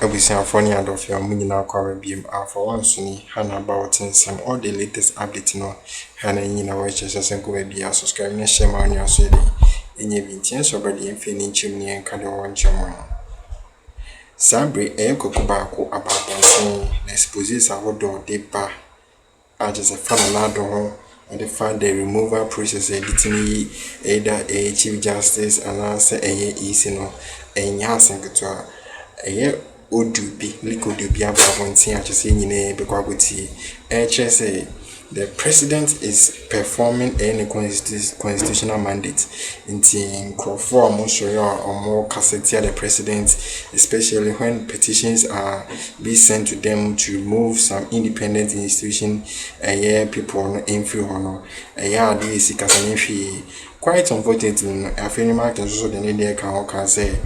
Abusiafo ne adofo a munyina kwa biem Alpha OneTV hana about some all the latest update no hana nyina wa chese ko bia subscribe na share ma nya so dey enye bintin so body enfini nchimni enka de won chama Sabre koku Baako ababonsen na expose sa wodo de ba a just fan na do ho and the removal process editing either a chief justice and say easy no enya asenketo a odubi likodubi ababontin a chese nyine be kwaguti say the president is performing any constitutional mandate in conform or more cassette the president, especially when petitions are being sent to them to remove some independent institution people in honor quite unfortunately Afenyo Markin also the need can say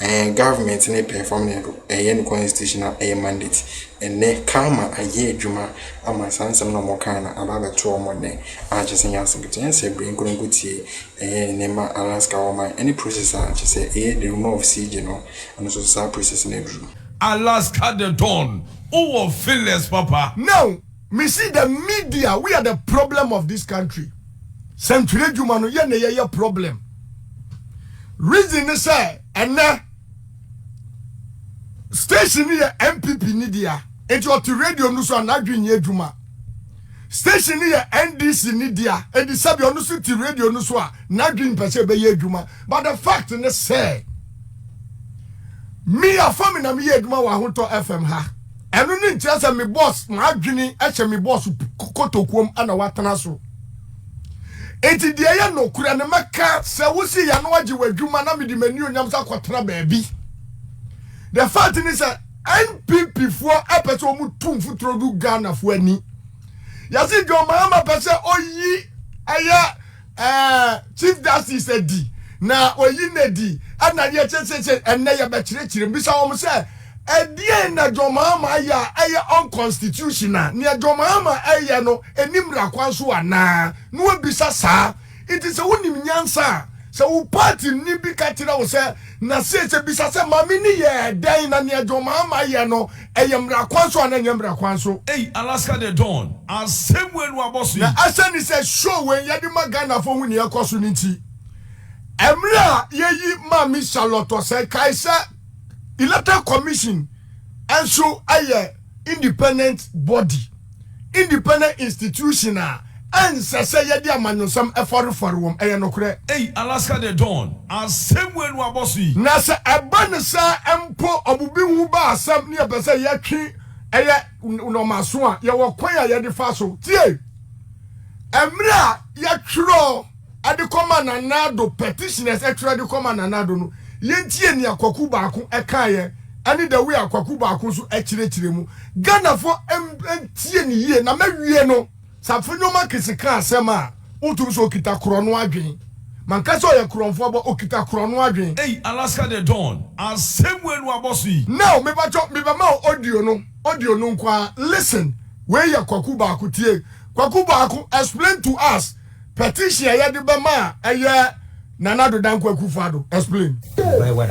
and government ne performing any constitutional mandate and ne kama aye adwuma ama sansam na mokana abaga to omone a just yasin guten say bring kungutie nema Alaska woman any processor just say the remove siege no and so sa process na do Alaska the dawn oh fearless papa. Now me see the media, we are the problem of this country. Century Jumano ye problem. Reason is say and station here MPP nidia it was to radio no so anadwin ye dwuma. Station here NDC nidia and the sabi no so to radio no so anadwin pese be ye dwuma. But the fact is say me a family na me ye dwuma wa hoto FM ha. Enu ni ntia me boss ma adwini e me boss kotokuom ana watana so. Eti die ya no kura ne maka se wosi ya no age wadwuma na me di mani onyam sa kwatena baabi. The fact is that NPP for epeso mu tumfu trodu Ghana fo ani. Ya si jo Mahama pese oyi aya chief justice edi na oyi na di ana ye chese enne ya be chire mbisa wo se edie na jo Mahama aya unconstitutional ni jo Mahama aya no enimra kwanso ana no obisa sa it is a wonim nyansa so wo party ni bi ka tira wo se na se bisa se mami ni ye dan na ne jo Mahama aya no eyemra kwanso ana nyemra kwanso Alaska the dawn as same way no abosu na asani se show when yadi magana fo hu ni ekoso ni ti emra yeyi mami Charlotte se kaisa electoral commission and so aye independent body independent institutional and say yadi amanyosam eforwom nokre Alaska the dawn as same way no abosu na se eba sa empo obubi hu ba asam ne pese yatwi no maso a ye wo kwan a ye de fa so tie emra yatwro ade koma na nado petitioners etwro ade koma na nado no yentie ni Kwaku Baako ekaye ani da we Kwaku Baako so ekirechire mu Ghana fo entie ni ye na mawie no Afenyo Kesi kan asema utum so okita krono adwen manka so ye kronfo bo okita krono adwen Alaska the dawn as same way no abosu now me ba ma audio no nkwa listen we ye Kwaku Baako tie Kwaku Baako explain to us petition ya de ba ma eye Nana do Danko Kufado. Explain. What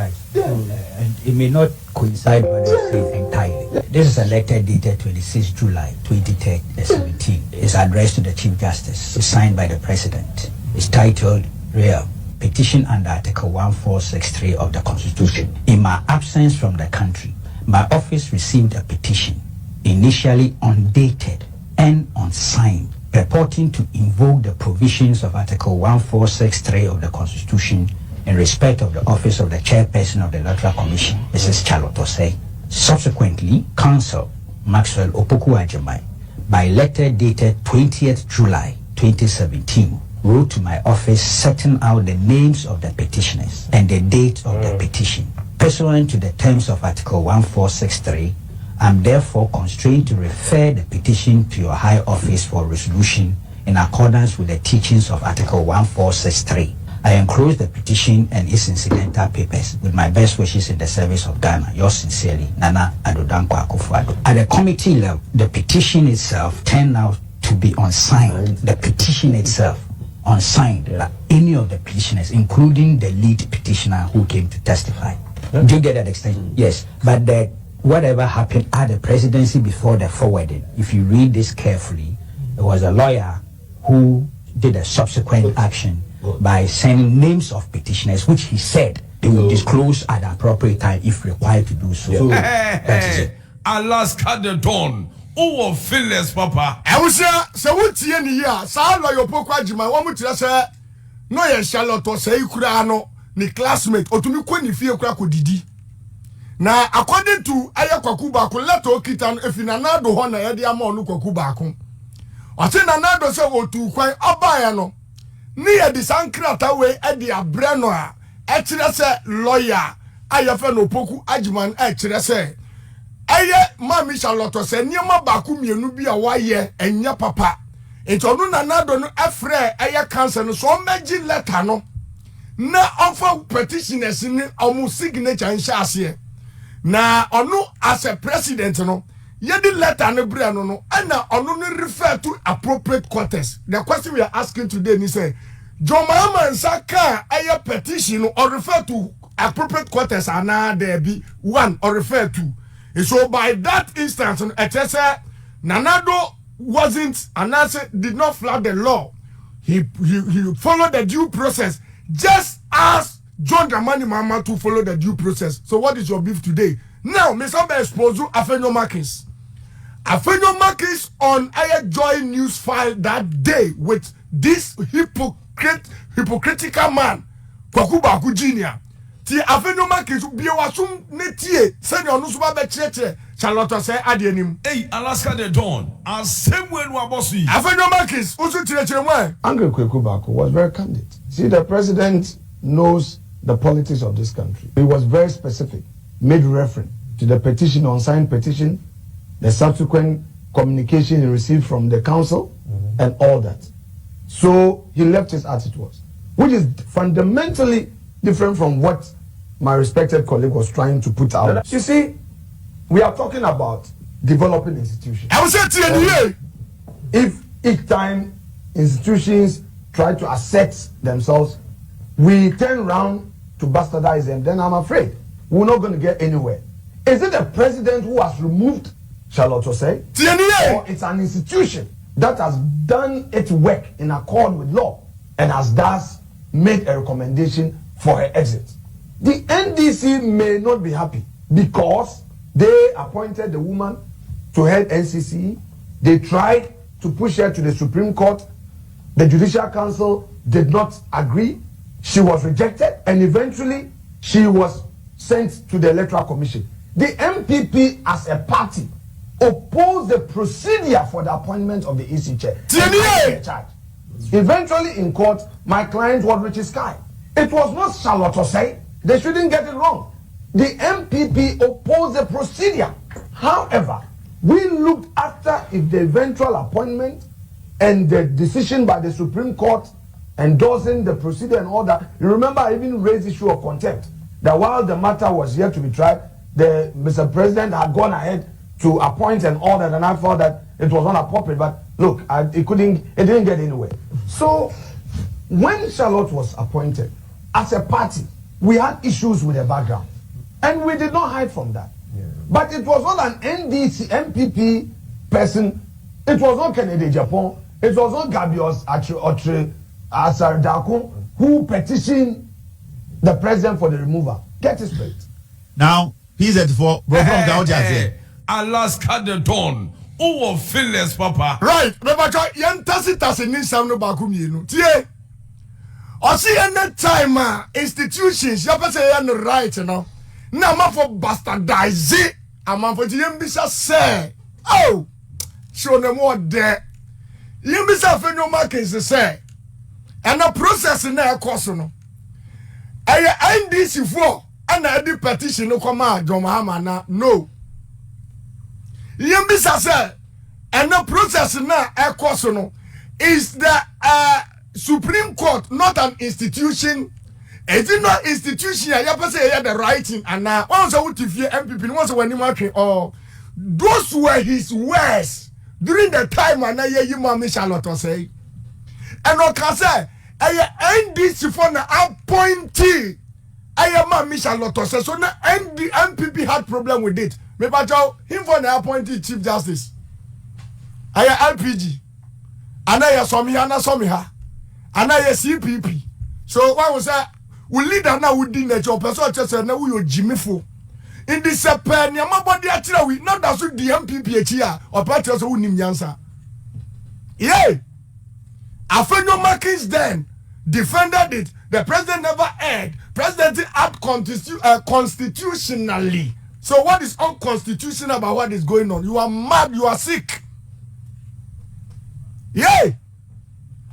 it may not coincide with what I say entirely. This is a letter dated 26 July 2017. It's addressed to the Chief Justice. It's signed by the President. It's titled Real Petition under Article 1463 of the Constitution. In my absence from the country, my office received a petition, initially undated and unsigned, purporting to invoke the provisions of Article 1463 of the Constitution in respect of the office of the chairperson of the Electoral Commission, Mrs. Charlotte. Subsequently, Counsel Maxwell Opoku Ajamai, by letter dated 20th July 2017, wrote to my office setting out the names of the petitioners and the date of the petition. Pursuant to the terms of Article 1463, I'm therefore constrained to refer the petition to your high office for resolution in accordance with the teachings of Article 1463. I enclose the petition and its incidental papers with my best wishes in the service of Ghana. Yours sincerely, Nana Adodankwa Akufo-Addo. At the committee level, the petition itself turned out to be unsigned. The petition itself unsigned, like any of the petitioners, including the lead petitioner who came to testify. Do you get that extension? Yes. But the whatever happened at the presidency before the forwarding, if you read this carefully, it was a lawyer who did a subsequent action by sending names of petitioners, which he said they will disclose at the appropriate time if required to do so. That is it. Alaska the Dawn. Oh, fearless, Papa. I was so what ye ni ya sa lawyer Pokwa one mutia say no ye Charlotte say kura no ni classmate otumi ko ni fie kura ko didi. Na according to aya Kwaku Baako letter okita no efinana do ho na ye de ama onu Kwaku Baako. Ose na na do say otu kwan obaya no ni ye di sankrata we e di abre no a e kire say lawyer ayafa no Poku Ajiman e kire say eye mami Charlotte say niema Baako mienu bi a waye enya papa etonu na na do no efre eye cancer no so meji letter no na offer petitioners ni omu signature nhyase na onu as a president no yedi letter no bre no na onu no refer to appropriate quarters. The question we are asking today ni say Mahama nsaka eye petition or refer to appropriate quarters ana there be one or refer to. And so by that instance it say Nanado wasn't and did not flout the law. He followed the due process just as John Dramani Mahama to follow the due process. So what is your beef today? Now, Mr. Expose Afenyo Markins. Afenyo Markins on Air Joy News file that day with this hypocritical man, Kwaku Baako Jr. Ti Afenyo Markins be wasum netie send onu suba be chire Charlotte say adienim. Hey, Alaska the Dawn. As same way no abosi. Afenyo Markins usu chire mo. Angry Kwaku Baako was very candid. See, the president knows the politics of this country. He was very specific, made reference to the petition, unsigned petition, the subsequent communication he received from the council, and all that. So he left his as it was, which is fundamentally different from what my respected colleague was trying to put out. You see, we are talking about developing institutions. I was saying if each time institutions try to assert themselves, we turn around to bastardize them, then I'm afraid we're not going to get anywhere. Is it the president who has removed Charlotte Osei? Or it's an institution that has done its work in accord with law and has thus made a recommendation for her exit? The NDC may not be happy because they appointed the woman to head NCC. They tried to push her to the Supreme Court. The Judicial Council did not agree. She was rejected and eventually she was sent to the Electoral Commission. The MPP as a party opposed the procedure for the appointment of the EC chair. Eventually in court, my client was Richie Sky. It was not Charlotte Osei. They shouldn't get it wrong. The MPP opposed the procedure. However, we looked after if the eventual appointment and the decision by the Supreme Court endorsing the procedure and all that. You remember I even raised the issue of contempt. That while the matter was yet to be tried, the Mr. President had gone ahead to appoint and all that, and I thought that it was not appropriate. But look, it didn't get anywhere. So when Charlotte was appointed, as a party, we had issues with the background. And we did not hide from that. Yeah. But it was not an NDC, MPP person. It was not Kennedy Japan. It was not Gabios Asardako who petitioned the president for the removal. Get it straight. Now, he's at for Alaska the Dawn. Oh, fearless, Papa. Right. Remember, yan tasi ni sam no Baako mienu. Tie. Osi any time institutions ya pese yan right no. Na ma for bastardize. Ama for yembisa say. Oh. Show them what there. Yembisa Afenyo Markins say. And a process na ekoso no. Aya NDC for and the petition no come out Mahama na no. Yembisa say and the process na ekoso no is the Supreme Court not an institution. It's not institution. You have to say the writing and now once I would fear MPP once when you marking or those were his words during the time when I hear you Mama Charlotte say and I can say I NDC for the appointee I am a Charlotte says so now and the MPP had problem with it. Me bajo him for the appointed Chief Justice. I am LPG. And I am Somiha. And I am CPP. So what was that? We leader now with the job. Person just said now we are Jimmy Fo. In this pen, your body actually we not that's the MPP here or party also who nim yansa. Yeah. Afenyo Markins then defended it. The president never heard. President act constitutionally. So what is unconstitutional about what is going on? You are mad. You are sick. Yeah.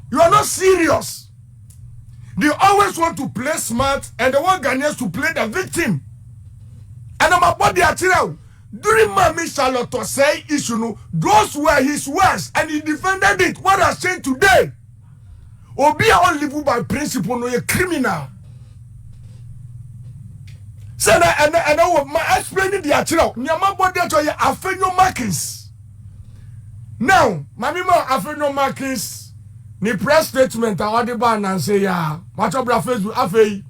You are not serious. They always want to play smart and they want Ghanaians to play the victim. And I'm about the actual. During Mami Charlotte say issue, those were his words and he defended it. What I say today? Obi a on live by principle, no a criminal. So and I my explaining the actual. Nyama body to Afenyo Markins. Now, Mami ma Afenyo Markins. Ni press statement a wadi ba and say ya. Macho bra Facebook afei.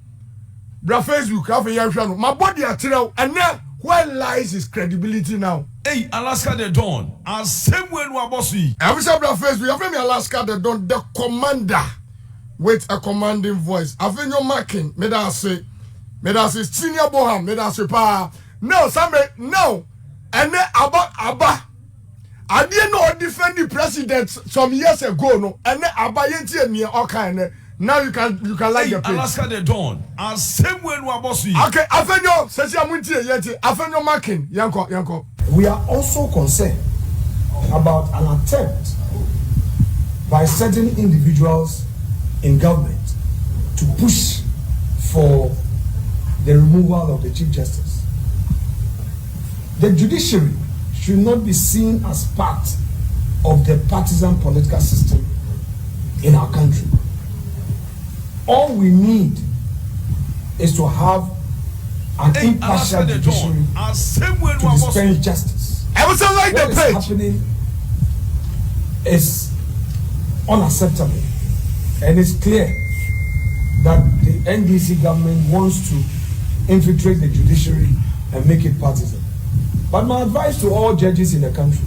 Bra Facebook afei ya hwa no. My body actual and now where lies his credibility now? Hey, Alaska the Dawn. As same way we boss we. I say bra Facebook afei me Alaska the Dawn the commander with a commanding voice. Afenyo Markin me da say senior boham me da say pa. No, some no. And then Abba I didn't know defend the president some years ago, no, and then Abayenti and me all kind. Now you can like the page. Alaska the Dawn. As same way we boss we. Okay, Afenyo, says yeti. Afenyo Markin, yanko. We are also concerned about an attempt by certain individuals in government to push for the removal of the Chief Justice. The judiciary should not be seen as part of the partisan political system in our country. All we need is to have an impartial judiciary to dispense justice. I was like what the is page. happening is unacceptable, and it's clear that the NDC government wants to infiltrate the judiciary and make it partisan. But my advice to all judges in the country: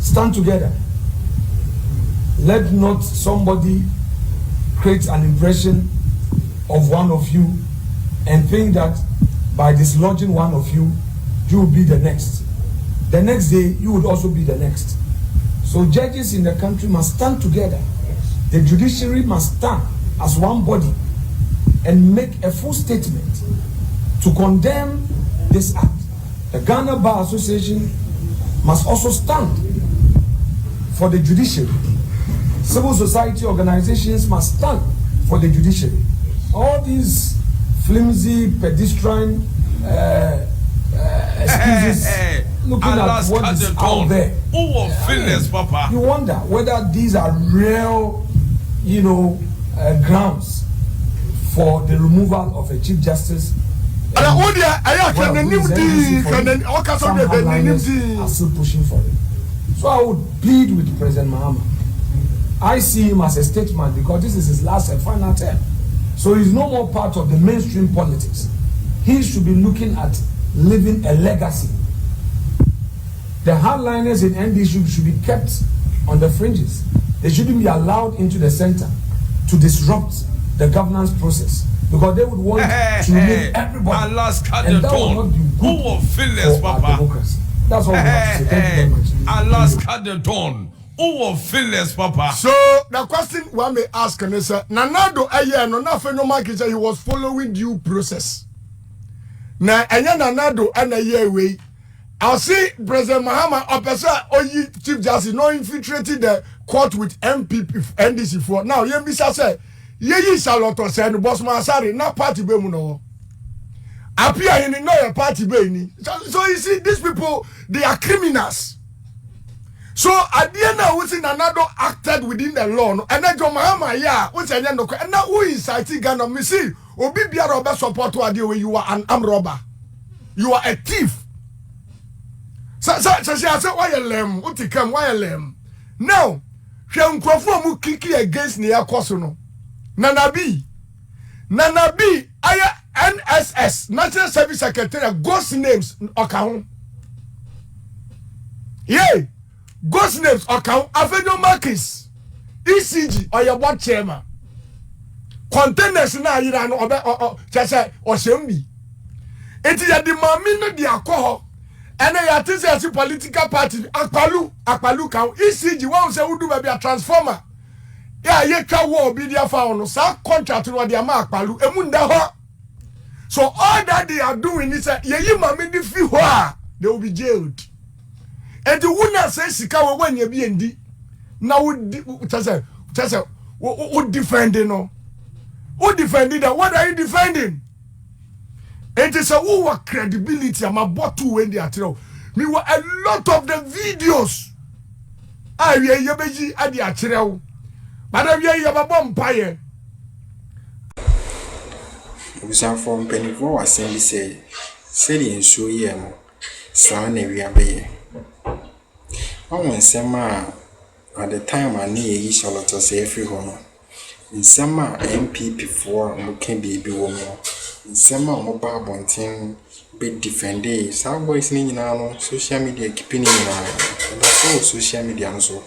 stand together. Let not somebody create an impression of one of you and think that by dislodging one of you, you will be the next. The next day, you would also be the next. So judges in the country must stand together. The judiciary must stand as one body and make a full statement to condemn this act. The Ghana Bar Association must also stand for the judiciary. Civil society organizations must stand for the judiciary. All these flimsy, pedestrian excuses looking at what is out there. You wonder whether these are real, grounds for the removal of a Chief Justice. Are still pushing for it. So I would plead with President Mahama. I see him as a statesman because this is his last and final term. So he's no more part of the mainstream politics. He should be looking at leaving a legacy. The hardliners in NDC should be kept on the fringes. They shouldn't be allowed into the center to disrupt the governance process, because they would want to remove everybody, and that will not be good for our democracy. That's all we have to say. Thank you very much. Alaska the Dawn. Papa. So the question one may ask is, Nanado aye no na Afenyo Markins he was following due process. Na enya Nanado ana ye we. I'll see President Mahama opesa oyi Chief Justice no infiltrated the court with MPP NDC for. Now ye bisa say ye Charlotte say no boss man sorry na party be mu no. Appear in no party be ni. So you see these people, they are criminals. So at the end of which another acted within the law, and then John Mahama, yeah, which I know, and now who is citing Ghana? Me see, Obi Bia robber support to idea where you are an armed robber, you are a thief. So she said, why a lamb? What you come? Why a lamb? Now, she unqualified mu kiki against Nia Kosono. Nanabi, NSS National Service Secretary ghost names account. Yeah, ghost names account. Afenyo Markin, ECG or your board chairman. Containers na yira no obe chese oshembi. Eti ya di mami no di alcohol. And ya tise as political party akpalu kan ECG one say udu be a transformer. Ya ye ka wo bi dia fa ono sa contract no dia ma akpalu emu nda ho. So all that they are doing is ye mami di fi ho a they will be jailed. And the winner says sika we when ye bi endi na wo chese wo defending no. Who defended that? What are you defending? It is a who credibility. I'm about to when they are through. Me were a lot of the videos. I hear you beji at the atreo. But I hear you have a vampire. We are from Pennyford. I say, and show ye, son, we are be. I want some at the time I need Charlotte to say every home. In summer, MP before can be woman. In summer, mobile bonting be defended. Some boys need now social media keeping in that's all social media so.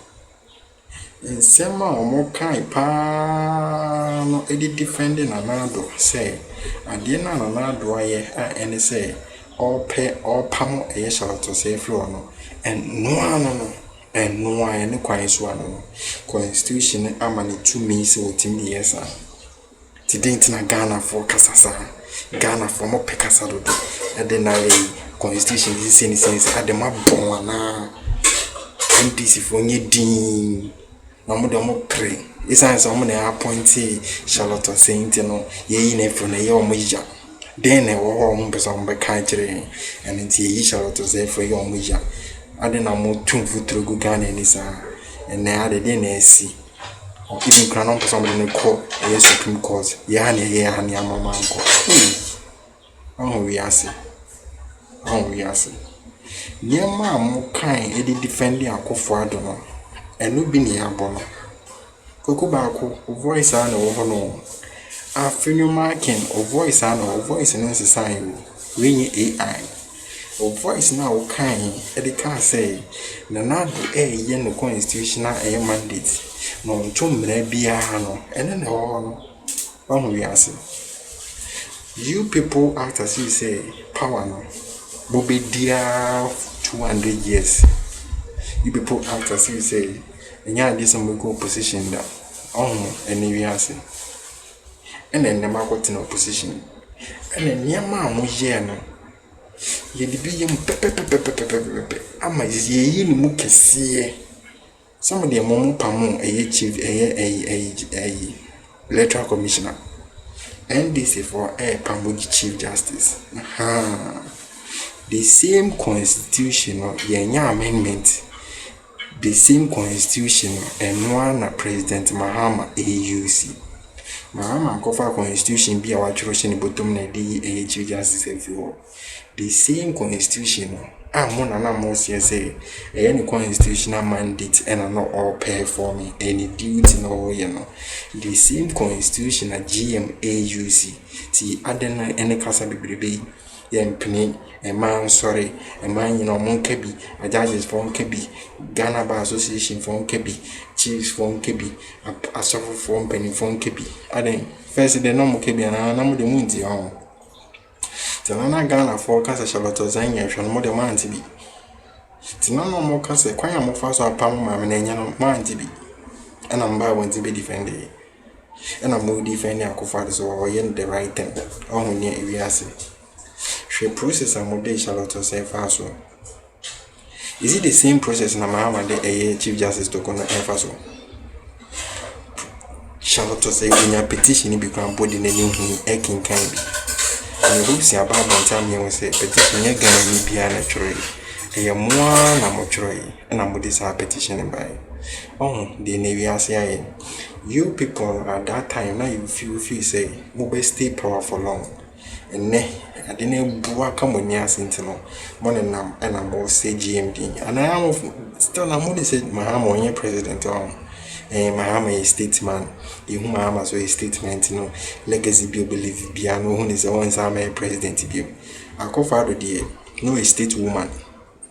In summer, more kind pa no edit defending another say. I didn't another and say all pay all palm a shall to say floor no and no. And no one any quite one constitution amani 2 minutes or 10 years. Today in Ghana for Casasa, Ghana for more Pecasado, and then I constitution is in sense at the map bona MPC for any dean. No more pray. It's an someone appointee Charlotte Saint, ye in a from a young major. Then a home person by country, and it's ye Charlotte say for your major. I don't know more 2 foot through Ghana and now the DNC. Or even crown for somebody in the court, a Supreme Court, Yani, Mamma. Oh, we are see. Oh, we are see. Near Mam, kind, Eddie defending a coffee, and no be near Bono. Baako, voice and over no. Afenyo Markin, or voice and or voice in society, ring AI. O voice now kind edika say na na do ye no constitutional mandate no ntumre bia no ene na ho no we ase you people act as you say power no bobe dia 200 years you people act as you say enya dey some go opposition da ene we ase ene nema go in opposition ene nyama mo ye no ye di bi yem pepe ama ye ni mu kesiye some of them mo pamu chief electoral commissioner NDC for pamu chief justice the same constitution yenya amendment the same constitution and one president Mahama AUC Mahama kofa constitution bi a wachoro ni bottom na di chief justice everywhere the same constitution mona na mo say any constitutional mandate and not all pay for me any duty no you know the same constitution a GMAUC ti adena any kasa bibrebe yempini a man sorry a man you know monkebi a judges for monkebi Ghana Bar Association for monkebi chiefs for monkebi a suffer for penny for monkebi aden first the no monkebi and na mo de munti on Tinana Ghana for Casa Charlotte Zanya, and more than man to be. Tinano more Casa, quite more fast or palm, my man to be. And I'm by one to be defended. And I'm more defending our fathers or yen the right thing. Oh, near Eviasi. She process and more Charlotte say fast. Is it the same process in Mahama the Chief Justice to go to Faso? Charlotte say in your petition become body in a new Ekin can be. And the hoops are about one time you say petition you're gonna be naturally. A more amateur, and I'm with this petition by. Oh, the Navy say you people at that time now you feel say mobile stay power for long. And I didn't work on your sentinel. One and I'm all say GMD. And I am still I'm only said Mahama on your president on. Mahama is statesman. You who Mahama so a statement, you know, legacy be believe be no who is one time president be. I call father dear, no a state woman.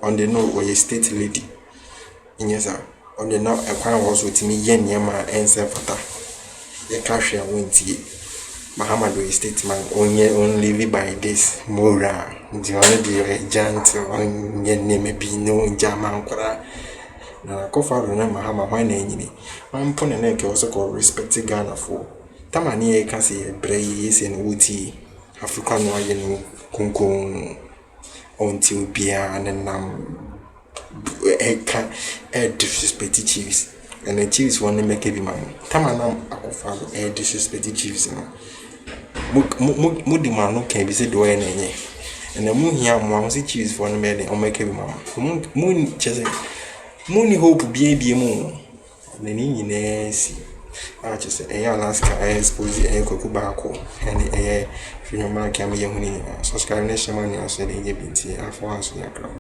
On the no or a state lady. Yes, sir. On the now a crown was with me yen yama and self-attack. A cash and went ye. Mahama do a statement only live by this mora. The only giant on yen name be no German cora. Na kofa na Mahama why na enyini man pon na ke also call respect Ghana for tamani e ka se bre yi se no wuti Africa no aye no konkon onti obia na nam e ka disrespect chiefs and the chiefs want to make be man tamana akofa disrespect chiefs no mo di man no can be say do na enye and the mo hia mo say chiefs for no make be man mo chese Money hope be mo. The Nesi. I just say, Alaska, I expose the Kwaku Baako, and the Afenyo Markin, subscribe to the channel, and say, Alpha OneTV.